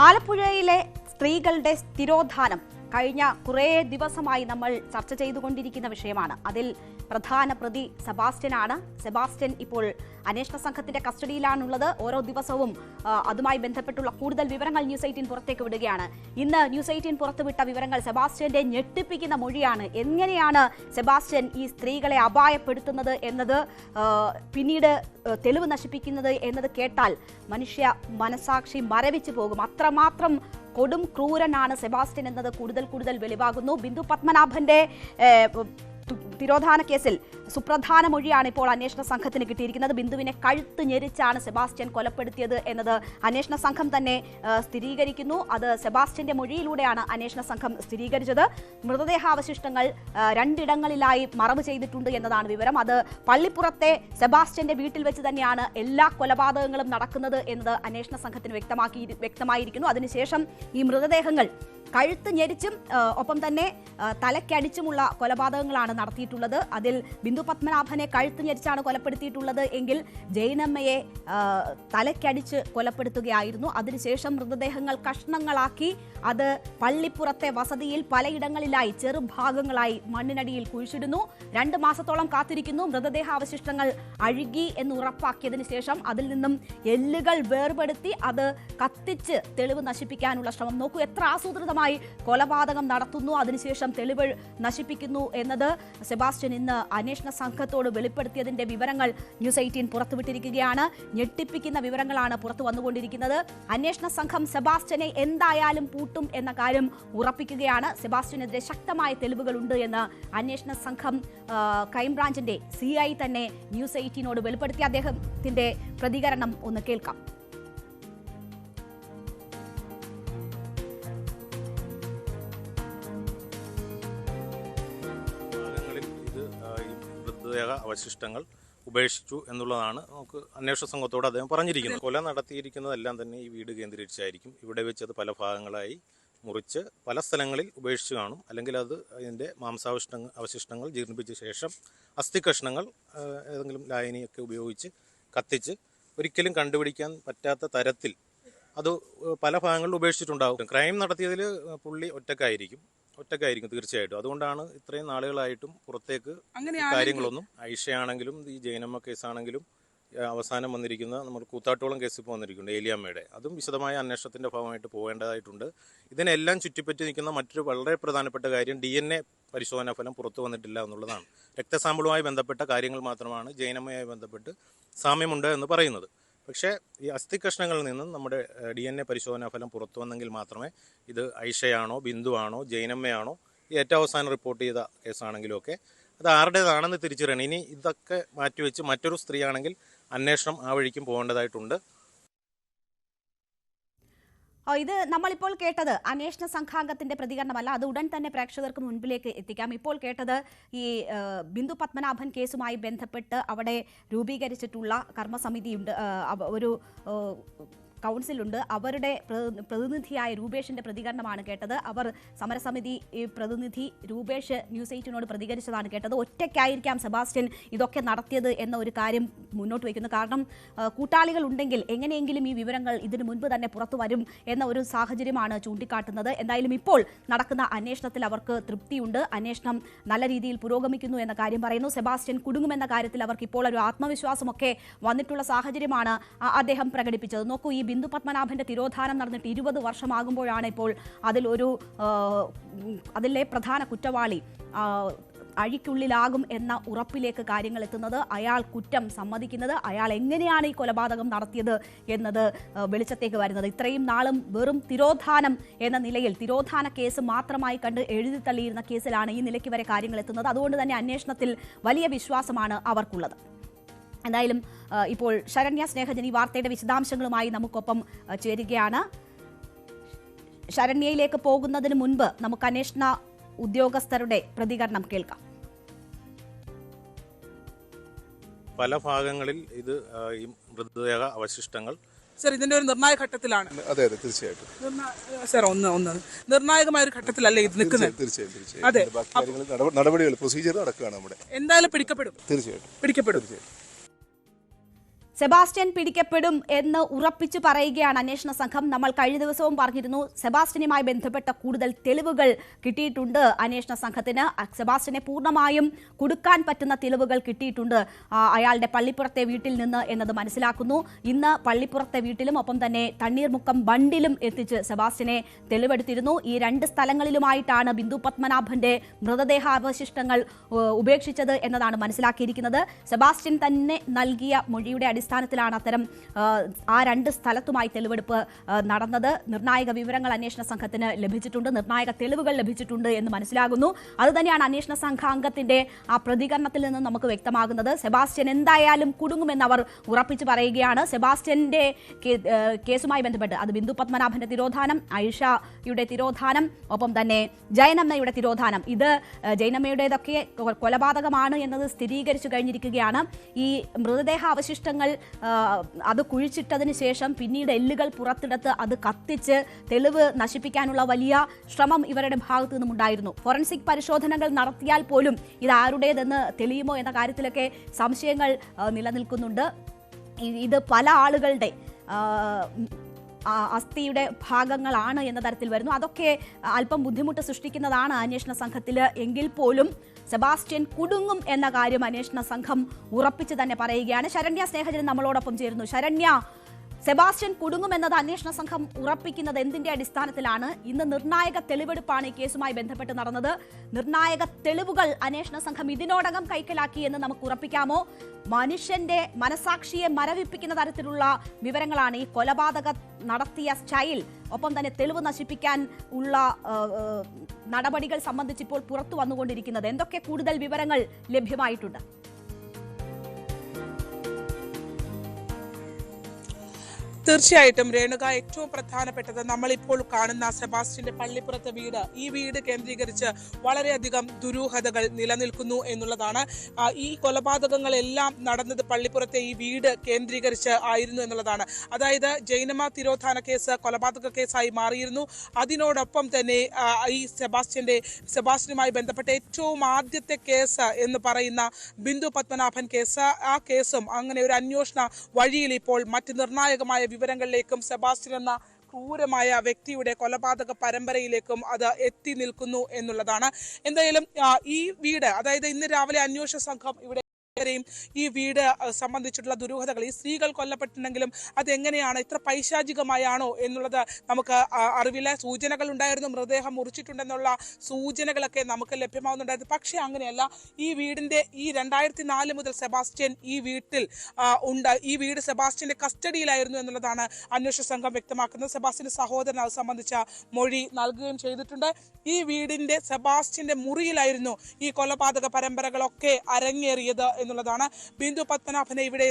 ആലപ്പുഴയിലെ സ്ത്രീകളുടെ തിരോധാനം കഴിഞ്ഞ കുറേ ദിവസമായി നമ്മൾ ചർച്ച ചെയ്തുകൊണ്ടിരിക്കുന്ന വിഷയമാണ്. അതിൽ പ്രധാന പ്രതി സെബാസ്റ്റ്യനാണ്. സെബാസ്റ്റ്യൻ ഇപ്പോൾ അന്വേഷണ സംഘത്തിന്റെ കസ്റ്റഡിയിലാണുള്ളത്. ഓരോ ദിവസവും അതുമായി ബന്ധപ്പെട്ടുള്ള കൂടുതൽ വിവരങ്ങൾ ന്യൂസ് 18 പുറത്തേക്ക് വിടുകയാണ്. ഇന്ന് ന്യൂസ് 18 പുറത്തുവിട്ട വിവരങ്ങൾ സെബാസ്റ്റ്യന്റെ ഞെട്ടിപ്പിക്കുന്ന മൊഴിയാണ്. എങ്ങനെയാണ് സെബാസ്റ്റ്യൻ ഈ സ്ത്രീകളെ അപായപ്പെടുത്തുന്നത് എന്നത്, പിന്നീട് തെളിവ് നശിപ്പിക്കുന്നത് എന്നത് കേട്ടാൽ മനുഷ്യ മനസാക്ഷി മരവിച്ചു പോകും. അത്രമാത്രം കൊടും ക്രൂരനാണ് സെബാസ്റ്റ്യൻ എന്നത് കൂടുതൽ വെളിവാകുന്നു. ബിന്ദു പത്മനാഭന്റെ തിരോധാന കേസിൽ സുപ്രധാന മൊഴിയാണ് ഇപ്പോൾ അന്വേഷണ സംഘത്തിന് കിട്ടിയിരിക്കുന്നത്. ബിന്ദുവിനെ കഴുത്ത് ഞെരിച്ചാണ് സെബാസ്റ്റ്യൻ കൊലപ്പെടുത്തിയത് എന്നത് അന്വേഷണ സംഘം തന്നെ സ്ഥിരീകരിക്കുന്നു. അത് സെബാസ്റ്റ്യന്റെ മൊഴിയിലൂടെയാണ് അന്വേഷണ സംഘം സ്ഥിരീകരിച്ചത്. മൃതദേഹാവശിഷ്ടങ്ങൾ രണ്ടിടങ്ങളിലായി മറവ് ചെയ്തിട്ടുണ്ട് എന്നതാണ് വിവരം. അത് പള്ളിപ്പുറത്തെ സെബാസ്റ്റ്യന്റെ വീട്ടിൽ വെച്ച് തന്നെയാണ് എല്ലാ കൊലപാതകങ്ങളും നടക്കുന്നത് എന്നത് അന്വേഷണ സംഘത്തിന് വ്യക്തമായിരിക്കുന്നു. അതിനുശേഷം ഈ മൃതദേഹങ്ങൾ കഴുത്ത് ഞെരിച്ചും ഒപ്പം തന്നെ തലക്കടിച്ചുമുള്ള കൊലപാതകങ്ങളാണ് നടത്തിയിട്ടുള്ളത്. അതിൽ ബിന്ദു പത്മനാഭനെ കഴുത്ത് ഞെരിച്ചാണ് കൊലപ്പെടുത്തിയിട്ടുള്ളത് എങ്കിൽ ജൈനമ്മയെ തലക്കടിച്ച് കൊലപ്പെടുത്തുകയായിരുന്നു. അതിനുശേഷം മൃതദേഹങ്ങൾ കഷ്ണങ്ങളാക്കി അത് പള്ളിപ്പുറത്തെ വസതിയിൽ പലയിടങ്ങളിലായി ചെറുഭാഗങ്ങളായി മണ്ണിനടിയിൽ കുഴിച്ചിടുന്നു. 2 മാസത്തോളം കാത്തിരിക്കുന്നു. മൃതദേഹാവശിഷ്ടങ്ങൾ അഴുകി എന്ന് ഉറപ്പാക്കിയതിനു ശേഷം അതിൽ നിന്നും എല്ലുകൾ വേർപെടുത്തി അത് കത്തിച്ച് തെളിവ് നശിപ്പിക്കാനുള്ള ശ്രമം. നോക്കൂ, എത്ര ആസൂത്രിതമായി കൊലപാതകം നടത്തുന്നു, അതിനുശേഷം തെളിവ് നശിപ്പിക്കുന്നു എന്നത് സെബാസ്റ്റ്യൻ ഇന്ന് അന്വേഷണ സംഘത്തോട് വെളിപ്പെടുത്തിയതിന്റെ വിവരങ്ങൾ ന്യൂസ് 18 പുറത്തുവിട്ടിരിക്കുകയാണ്. ഞെട്ടിപ്പിക്കുന്ന വിവരങ്ങളാണ് പുറത്തു വന്നുകൊണ്ടിരിക്കുന്നത്. അന്വേഷണ സംഘം സെബാസ്റ്റ്യനെ എന്തായാലും പൂട്ടും എന്ന കാര്യം ഉറപ്പിക്കുകയാണ്. സെബാസ്റ്റ്യനെതിരെ ശക്തമായ തെളിവുകളുണ്ട് എന്ന് അന്വേഷണ സംഘം ക്രൈംബ്രാഞ്ചിന്റെ CI തന്നെ ന്യൂസ് 18നോട് വെളിപ്പെടുത്തി. അദ്ദേഹത്തിന്റെ പ്രതികരണം ഒന്ന് കേൾക്കാം. അവശിഷ്ടങ്ങൾ ഉപേക്ഷിച്ചു എന്നുള്ളതാണ് നമുക്ക് അന്വേഷണ സംഘത്തോട് അദ്ദേഹം പറഞ്ഞിരിക്കുന്നത്. കൊല നടത്തിയിരിക്കുന്നതെല്ലാം തന്നെ ഈ വീട് കേന്ദ്രീകരിച്ചായിരിക്കും. ഇവിടെ വെച്ച് അത് പല ഭാഗങ്ങളായി മുറിച്ച് പല സ്ഥലങ്ങളിൽ ഉപേക്ഷിച്ച് കാണും. അല്ലെങ്കിൽ അത് അതിൻ്റെ അവശിഷ്ടങ്ങൾ ജീർണിപ്പിച്ച ശേഷം അസ്ഥി കഷ്ണങ്ങൾ ഏതെങ്കിലും ലായനിയൊക്കെ ഉപയോഗിച്ച് കത്തിച്ച് ഒരിക്കലും കണ്ടുപിടിക്കാൻ പറ്റാത്ത തരത്തിൽ അത് പല ഭാഗങ്ങളിൽ ഉപേക്ഷിച്ചിട്ടുണ്ടാകും. ക്രൈം നടത്തിയതിൽ പുള്ളി ഒറ്റക്കായിരിക്കും തീർച്ചയായിട്ടും. അതുകൊണ്ടാണ് ഇത്രയും നാളുകളായിട്ടും പുറത്തേക്ക് കാര്യങ്ങളൊന്നും, ഐഷയാണെങ്കിലും ഈ ജൈനമ്മ കേസാണെങ്കിലും അവസാനം വന്നിരിക്കുന്ന നമ്മൾ കൂത്താട്ടോളം കേസ് ഇപ്പോൾ വന്നിരിക്കുന്നുണ്ട് ഏലിയാമ്മയുടെ, അതും വിശദമായ അന്വേഷണത്തിന്റെ ഭാഗമായിട്ട് പോകേണ്ടതായിട്ടുണ്ട്. ഇതിനെല്ലാം ചുറ്റിപ്പറ്റി നിൽക്കുന്ന മറ്റൊരു വളരെ പ്രധാനപ്പെട്ട കാര്യം DNA പരിശോധനാ ഫലം പുറത്തു വന്നിട്ടില്ല എന്നുള്ളതാണ്. രക്തസാമ്പിളുമായി ബന്ധപ്പെട്ട കാര്യങ്ങൾ മാത്രമാണ് ജൈനമ്മയുമായി ബന്ധപ്പെട്ട് സാമ്യമുണ്ട് എന്ന് പറയുന്നത്. പക്ഷേ ഈ അസ്ഥി കഷ്ണങ്ങളിൽ നിന്നും നമ്മുടെ DNA പരിശോധനാ ഫലം പുറത്തു വന്നെങ്കിൽ മാത്രമേ ഇത് ഐഷയാണോ ബിന്ദുവാണോ ജൈനമ്മയാണോ ഈ ഏറ്റവും അവസാനം റിപ്പോർട്ട് ചെയ്ത കേസാണെങ്കിലും ഒക്കെ അത് ആരുടേതാണെന്ന് തിരിച്ചറിയണം. ഇനി ഇതൊക്കെ മാറ്റിവെച്ച് മറ്റൊരു സ്ത്രീയാണെങ്കിൽ അന്വേഷണം ആ വഴിക്കും പോകേണ്ടതായിട്ടുണ്ട്. ഇത് നമ്മളിപ്പോൾ കേട്ടത് അന്വേഷണ സംഘാംഗത്തിന്റെ പ്രതികരണമല്ല, അത് ഉടൻ തന്നെ പ്രേക്ഷകർക്ക് മുൻപിലേക്ക് എത്തിക്കാം. ഇപ്പോൾ കേട്ടത് ഈ ബിന്ദു പത്മനാഭൻ കേസുമായി ബന്ധപ്പെട്ട് അവിടെ രൂപീകരിച്ചിട്ടുള്ള കർമ്മസമിതിയുണ്ട്, ഒരു കൗൺസിലുണ്ട്. അവരുടെ പ്രതിനിധിയായ രൂപേഷിന്റെ പ്രതികരണമാണ് കേട്ടത്. അവർ സമരസമിതി പ്രതിനിധി രൂപേഷ് ന്യൂസ് 18നോട് പ്രതികരിച്ചതാണ് കേട്ടത്. ഒറ്റയ്ക്കായിരിക്കാം സെബാസ്റ്റ്യൻ ഇതൊക്കെ നടത്തിയത് എന്ന ഒരു കാര്യം മുന്നോട്ട് വയ്ക്കുന്നു. കാരണം കൂട്ടാളികൾ ഉണ്ടെങ്കിൽ എങ്ങനെയെങ്കിലും ഈ വിവരങ്ങൾ ഇതിനു മുൻപ് തന്നെ പുറത്തു വരും എന്ന ഒരു സാഹചര്യമാണ് ചൂണ്ടിക്കാട്ടുന്നത്. എന്തായാലും ഇപ്പോൾ നടക്കുന്ന അന്വേഷണത്തിൽ അവർക്ക് തൃപ്തിയുണ്ട്. അന്വേഷണം നല്ല രീതിയിൽ പുരോഗമിക്കുന്നു എന്ന കാര്യം പറയുന്നു. സെബാസ്റ്റ്യൻ കുടുങ്ങുമെന്ന കാര്യത്തിൽ അവർക്ക് ഇപ്പോൾ ഒരു ആത്മവിശ്വാസമൊക്കെ വന്നിട്ടുള്ള സാഹചര്യമാണ് അദ്ദേഹം പ്രകടിപ്പിച്ചത്. നോക്കൂ, ഈ ബിന്ദു പത്മനാഭന്റെ തിരോധാനം നടന്നിട്ട് 20 വർഷമാകുമ്പോഴാണ് ഇപ്പോൾ അതിലെ പ്രധാന കുറ്റവാളി അഴിക്കുള്ളിലാകും എന്ന ഉറപ്പിലേക്ക് കാര്യങ്ങൾ എത്തുന്നത്. അയാൾ കുറ്റം സമ്മതിക്കുന്നത്, അയാൾ എങ്ങനെയാണ് ഈ കൊലപാതകം നടത്തിയത് എന്നത് വെളിച്ചത്തേക്ക് വരുന്നത്. ഇത്രയും നാളും വെറും തിരോധാനം എന്ന നിലയിൽ തിരോധാന കേസ് മാത്രമായി കണ്ട് എഴുതി തള്ളിയിരുന്ന കേസിലാണ് ഈ നിലയ്ക്ക് വരെ കാര്യങ്ങൾ എത്തുന്നത്. അതുകൊണ്ട് തന്നെ അന്വേഷണത്തിൽ വലിയ വിശ്വാസമാണ് അവർക്കുള്ളത്. എന്തായാലും ഇപ്പോൾ ശരണ്യ സ്നേഹജൻ ഈ വാർത്തയുടെ വിശദാംശങ്ങളുമായി നമുക്കൊപ്പം ചേരുകയാണ്. ശരണ്യയിലേക്ക് പോകുന്നതിന് മുൻപ് നമുക്ക് അന്വേഷണ ഉദ്യോഗസ്ഥരുടെ പ്രതികരണം കേൾക്കാം. പല ഭാഗങ്ങളിൽ ഇത് ഈ മൃതദേഹ അവശിഷ്ടങ്ങൾ സർ ഇതിന്റെ ഒരു നിർണായക ഘട്ടത്തിലാണ്. അതെ തീർച്ചയായിട്ടും സർ ഒന്ന് നിർണായകമായ ഒരു ഘട്ടത്തിലല്ലേ ഇത് നിൽക്കുന്നത്? തീർച്ചയായും അതെ, നടപടികൾ പ്രൊസീജിയർ നടക്കുകയാണ്. നമ്മുടെ എന്തായാലും പിടിക്കപ്പെടും. തീർച്ചയായിട്ടും പിടിക്കപ്പെടും. സെബാസ്റ്റ്യൻ പിടിക്കപ്പെടും എന്ന് ഉറപ്പിച്ചു പറയുകയാണ് അന്വേഷണ സംഘം. നമ്മൾ കഴിഞ്ഞ ദിവസവും പറഞ്ഞിരുന്നു, സെബാസ്റ്റ്യനുമായി ബന്ധപ്പെട്ട കൂടുതൽ തെളിവുകൾ കിട്ടിയിട്ടുണ്ട് അന്വേഷണ സംഘത്തിന്. സെബാസ്റ്റ്യനെ പൂർണ്ണമായും കുടുക്കാൻ പറ്റുന്ന തെളിവുകൾ കിട്ടിയിട്ടുണ്ട് അയാളുടെ പള്ളിപ്പുറത്തെ വീട്ടിൽ നിന്ന് എന്നത് മനസ്സിലാക്കുന്നു. ഇന്ന് പള്ളിപ്പുറത്തെ വീട്ടിലും ഒപ്പം തന്നെ തണ്ണീർമുക്കം ബണ്ടിലും എത്തിച്ച് സെബാസ്റ്റ്യനെ തെളിവെടുത്തിരുന്നു. ഈ 2 സ്ഥലങ്ങളിലുമായിട്ടാണ് ബിന്ദു പത്മനാഭന്റെ മൃതദേഹാവശിഷ്ടങ്ങൾ ഉപേക്ഷിച്ചത് എന്നതാണ് മനസ്സിലാക്കിയിരിക്കുന്നത്. സെബാസ്റ്റ്യൻ തന്നെ നൽകിയ മൊഴിയുടെ അടിസ്ഥാനത്തിലാണ് അത്തരം ആ 2 സ്ഥലത്തുമായി തെളിവെടുപ്പ് നടന്നത്. നിർണായക വിവരങ്ങൾ അന്വേഷണ സംഘത്തിന് ലഭിച്ചിട്ടുണ്ട്, നിർണായക തെളിവുകൾ ലഭിച്ചിട്ടുണ്ട് എന്ന് മനസ്സിലാകുന്നു. അതുതന്നെയാണ് അന്വേഷണ സംഘാംഗത്തിന്റെ ആ പ്രതികരണത്തിൽ നിന്ന് നമുക്ക് വ്യക്തമാകുന്നത്. സെബാസ്റ്റ്യൻ എന്തായാലും കുടുങ്ങുമെന്ന് അവർ ഉറപ്പിച്ചു പറയുകയാണ്. സെബാസ്റ്റ്യന്റെ കേസുമായി ബന്ധപ്പെട്ട് അത് ബിന്ദു പത്മനാഭന്റെ തിരോധാനം, ഐഷയുടെ തിരോധാനം, ഒപ്പം തന്നെ ജയനമ്മയുടെ തിരോധാനം, ഇത് ജയനമ്മയുടേതൊക്കെ കൊലപാതകമാണ് എന്നത് സ്ഥിരീകരിച്ചു കഴിഞ്ഞിരിക്കുകയാണ്. ഈ മൃതദേഹാവശിഷ്ടങ്ങൾ അത് കുഴിച്ചിട്ടതിന് ശേഷം പിന്നീട് എല്ലുകൾ പുറത്തെടുത്ത് അത് കത്തിച്ച് തെളിവ് നശിപ്പിക്കാനുള്ള വലിയ ശ്രമം ഇവരുടെ ഭാഗത്തു നിന്നും ഉണ്ടായിരുന്നു. ഫോറൻസിക് പരിശോധനകൾ നടത്തിയാൽ പോലും ഇത് ആരുടേതെന്ന് തെളിയുമോ എന്ന കാര്യത്തിലൊക്കെ സംശയങ്ങൾ നിലനിൽക്കുന്നുണ്ട്. ഇത് പല ആളുകളുടെ അസ്ഥിയുടെ ഭാഗങ്ങളാണ് എന്ന തരത്തിൽ വരുന്നു. അതൊക്കെ അല്പം ബുദ്ധിമുട്ട് സൃഷ്ടിക്കുന്നതാണ് അന്വേഷണ സംഘത്തിൽ. എങ്കിൽ പോലും സെബാസ്റ്റ്യൻ കുടുങ്ങും എന്ന കാര്യം അന്വേഷണ സംഘം ഉറപ്പിച്ച് തന്നെ പറയുകയാണ്. ശരണ്യ സ്നേഹജൻ നമ്മളോടൊപ്പം ചേരുന്നു. ശരണ്യ, സെബാസ്റ്റ്യൻ കുടുങ്ങുമെന്നത് അന്വേഷണ സംഘം ഉറപ്പിക്കുന്നത് എന്തിന്റെ അടിസ്ഥാനത്തിലാണ്? ഇന്ന് നിർണായക തെളിവെടുപ്പാണ് ഈ കേസുമായി ബന്ധപ്പെട്ട് നടന്നത്. നിർണായക തെളിവുകൾ അന്വേഷണ സംഘം ഇതിനോടകം കൈക്കലാക്കി എന്ന് നമുക്ക് ഉറപ്പിക്കാമോ? മനുഷ്യന്റെ മനസാക്ഷിയെ മരവിപ്പിക്കുന്ന തരത്തിലുള്ള വിവരങ്ങളാണ് ഈ കൊലപാതക നടത്തിയ സ്റ്റൈൽ, ഒപ്പം തന്നെ തെളിവ് നശിപ്പിക്കാൻ ഉള്ള നടപടികൾ സംബന്ധിച്ച് ഇപ്പോൾ പുറത്തു വന്നുകൊണ്ടിരിക്കുന്നത്. എന്തൊക്കെ കൂടുതൽ വിവരങ്ങൾ ലഭ്യമായിട്ടുണ്ട്? തീർച്ചയായിട്ടും രേണുക, ഏറ്റവും പ്രധാനപ്പെട്ടത് നമ്മളിപ്പോൾ കാണുന്ന സെബാസ്റ്റ്യന്റെ പള്ളിപ്പുറത്തെ വീട്, ഈ വീട് കേന്ദ്രീകരിച്ച് വളരെയധികം ദുരൂഹതകൾ നിലനിൽക്കുന്നു എന്നുള്ളതാണ്. ഈ കൊലപാതകങ്ങളെല്ലാം നടന്നത് പള്ളിപ്പുറത്തെ ഈ വീട് കേന്ദ്രീകരിച്ച് ആയിരുന്നു എന്നുള്ളതാണ്. അതായത് ജൈനമ്മ തിരോധാന കേസ് കൊലപാതക കേസായി മാറിയിരുന്നു. അതിനോടൊപ്പം തന്നെ ഈ സെബാസ്റ്റ്യനുമായി ബന്ധപ്പെട്ട ഏറ്റവും ആദ്യത്തെ കേസ് എന്ന് പറയുന്ന ബിന്ദു പത്മനാഭൻ കേസ്, ആ കേസും അങ്ങനെ ഒരു അന്വേഷണ വഴിയിൽ ഇപ്പോൾ മറ്റ് നിർണായകമായ വിവരങ്ങളിലേക്കും സെബാസ്റ്റ്യൻ എന്ന ക്രൂരമായ വ്യക്തിയുടെ കൊലപാതക പരമ്പരയിലേക്കും അത് എത്തി നിൽക്കുന്നു എന്നുള്ളതാണ്. എന്തായാലും ഈ വീട്, അതായത് ഇന്ന് രാവിലെ അന്വേഷണ സംഘം ഇവിടെ ഈ വീട് സംബന്ധിച്ചിട്ടുള്ള ദുരൂഹതകൾ, ഈ സ്ത്രീകൾ കൊല്ലപ്പെട്ടിട്ടുണ്ടെങ്കിലും അതെങ്ങനെയാണ്, ഇത്ര പൈശാചികമായാണോ എന്നുള്ളത് നമുക്ക് അറിവില്ല. സൂചനകൾ ഉണ്ടായിരുന്നു, മൃതദേഹം മുറിച്ചിട്ടുണ്ടെന്നുള്ള സൂചനകളൊക്കെ നമുക്ക് ലഭ്യമാവുന്നുണ്ടായിരുന്നു. പക്ഷേ അങ്ങനെയല്ല. ഈ വീടിന്റെ 2004 മുതൽ സെബാസ്റ്റ്യൻ ഈ വീട്ടിൽ ഈ വീട് സെബാസ്റ്റ്യന്റെ കസ്റ്റഡിയിലായിരുന്നു എന്നുള്ളതാണ് അന്വേഷണ സംഘം വ്യക്തമാക്കുന്നത്. സെബാസ്റ്റ്യന്റെ സഹോദരൻ അത് സംബന്ധിച്ച മൊഴി നൽകുകയും ചെയ്തിട്ടുണ്ട്. ഈ വീടിന്റെ സെബാസ്റ്റ്യന്റെ മുറിയിലായിരുന്നു ഈ കൊലപാതക പരമ്പരകളൊക്കെ അരങ്ങേറിയത് എന്നുള്ളതാണ്. ബിന്ദു പത്മനാഭനെ ഇവിടെ